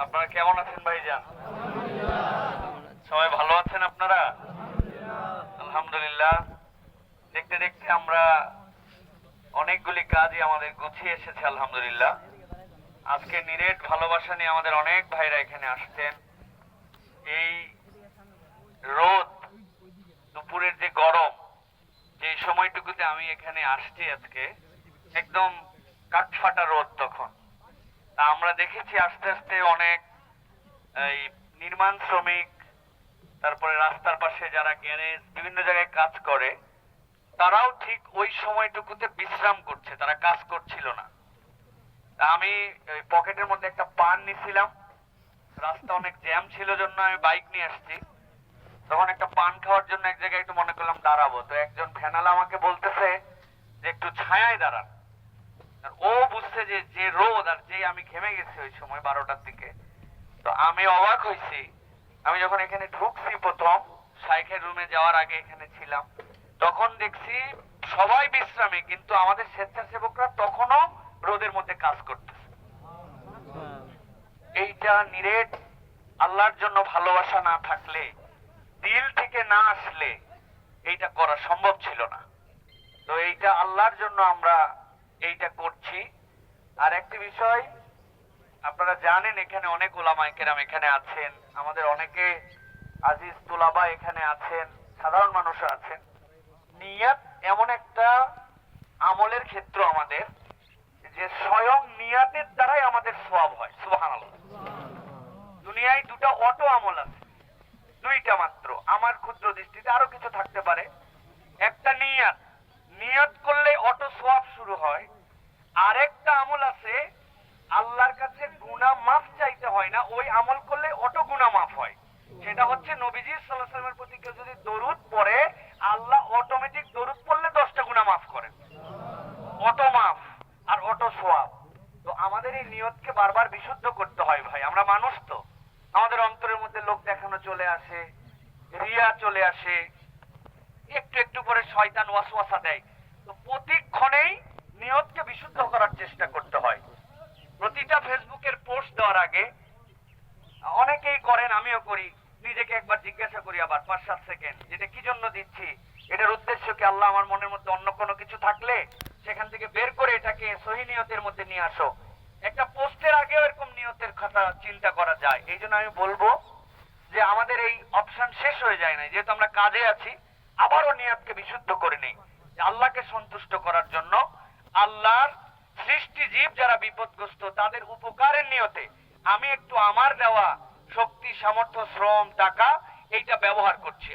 আপনারা কেমন আছেন ভাইজান? সবাই ভালো আছেন আপনারা? আলহামদুলিল্লাহ। দেখতে দেখতে আমরা অনেকগুলি কাজই আমাদের গুছিয়ে এসেছে আলহামদুলিল্লাহ। আজকে নিরেট ভালোবাসা নিয়ে আমাদের অনেক ভাইরা এখানে আসছেন। এই রোদ, দুপুরের যে গরম, যে সময়টুকুতে আমি এখানে আসছি আজকে, একদম কাঠফাটা রোদ তখন। তা আমরা দেখেছি আস্তে আস্তে অনেক এই নির্মাণ শ্রমিক, তারপরে রাস্তার পাশে যারা গ্যারেজ বিভিন্ন জায়গায় কাজ করে, তারাও ঠিক ওই সময়টুকুতে বিশ্রাম করছে, তারা কাজ করছিল না। তা আমি পকেটের মধ্যে একটা পান নিছিলাম, রাস্তা অনেক জ্যাম ছিল জন্য আমি বাইক নিয়ে আসছি। তখন একটা পান খাওয়ার জন্য এক জায়গায় একটু মনে করলাম দাঁড়াবো, তো একজন ভ্যানালা আমাকে বলতেছে যে একটু ছায়ায় দাঁড়ান। ও বুঝছে যে যে রোদ, আর যে আমি ঘেমে গেছি ওই সময় 12টার দিকে। তো আমি অবাক হয়েছি, আমি যখন এখানে ঢুকছি প্রথম শাইখের রুমে যাওয়ার আগে এখানে ছিলাম, তখন দেখছি সবাই বিশ্রামে, কিন্তু আমাদের স্বেচ্ছাসেবকরা তখনও রোদের মধ্যে কাজ করতেছে। এইটা নিরেট আল্লাহর জন্য ভালোবাসা না থাকলে, দিল থেকে না আসলে এইটা করা সম্ভব ছিল না। তো এইটা আল্লাহর জন্য আমরা এইটা করছি। আর একটি বিষয় আপনারা জানেন, এখানে অনেক উলামায়ে কেরাম এখানে আছেন, আমাদের অনেকে আজিজ তুলাবা এখানে আছেন, সাধারণ মানুষও আছেন। নিয়াত এমন একটা আমলের ক্ষেত্র আমাদের, যে স্বয়ং নিয়াতের দ্বারাই আমাদের সওয়াব হয়। সুবহানাল্লাহ। দুনিয়ায় দুটো অটো আমল আছে, দুইটা মাত্র আমার ক্ষুদ্র দৃষ্টিতে, আরো কিছু থাকতে পারে। একটা নিয়াত, নিয়ত করলে অটো সওয়াব শুরু হয়। আরেকটা আমল আছে, আল্লাহর কাছে গুনাহ মাফ চাইতে হয় না, ওই আমল করলে অটো গুনাহ মাফ হয়। সেটা হচ্ছে নবীজি সাল্লাল্লাহু আলাইহি ওয়াসাল্লামের প্রতি কেউ যদি দরুদ পড়ে, আল্লাহ অটোমেটিক দরুদ পড়লে 10টা গুনাহ মাফ করেন। অটো মাফ আর অটো সওয়াব। তো আমাদের এই নিয়তকে বারবার বিশুদ্ধ করতে হয় ভাই। আমরা মানুষ তো, আমাদের অন্তরের মধ্যে লোক দেখানো চলে আসে, রিয়া চলে আসে, একটু একটু করে শয়তান ওয়াসওয়াসা দেয়। তো প্রতিক্ষণেই নিয়তকে বিশুদ্ধ করার চেষ্টা করতে হয়। প্রতিটা ফেসবুকের পোস্ট দেওয়ার আগে অনেকেই করেন, আমিও করি, নিজেকে একবার জিজ্ঞাসা করি আবার 5-7 সেকেন্ড, যেটা কি জন্য দিচ্ছি, এটার উদ্দেশ্য কি? আল্লাহ আমার মনের মধ্যে অন্য কোনো কিছু থাকলে সেখান থেকে বের করে এটাকে সহি নিয়তের মধ্যে নিয়ে আসো। একটা পোস্টের আগেও এরকম নিয়তের কথা চিন্তা করা যায়। এই জন্য আমি বলবো যে আমাদের এই অপশন শেষ হয়ে যায় না, যেহেতু আমরা কাজে আছি, আবারও নিয়তকে বিশুদ্ধ করে নেই আল্লাহকে সন্তুষ্ট করার জন্য। আল্লাহর সৃষ্টি জীব যারা বিপদগ্রস্ত, তাদের উপকারের নিয়তে আমি একটু আমার দেওয়া শক্তি, সামর্থ্য, শ্রম, টাকা এইটা ব্যবহার করছি।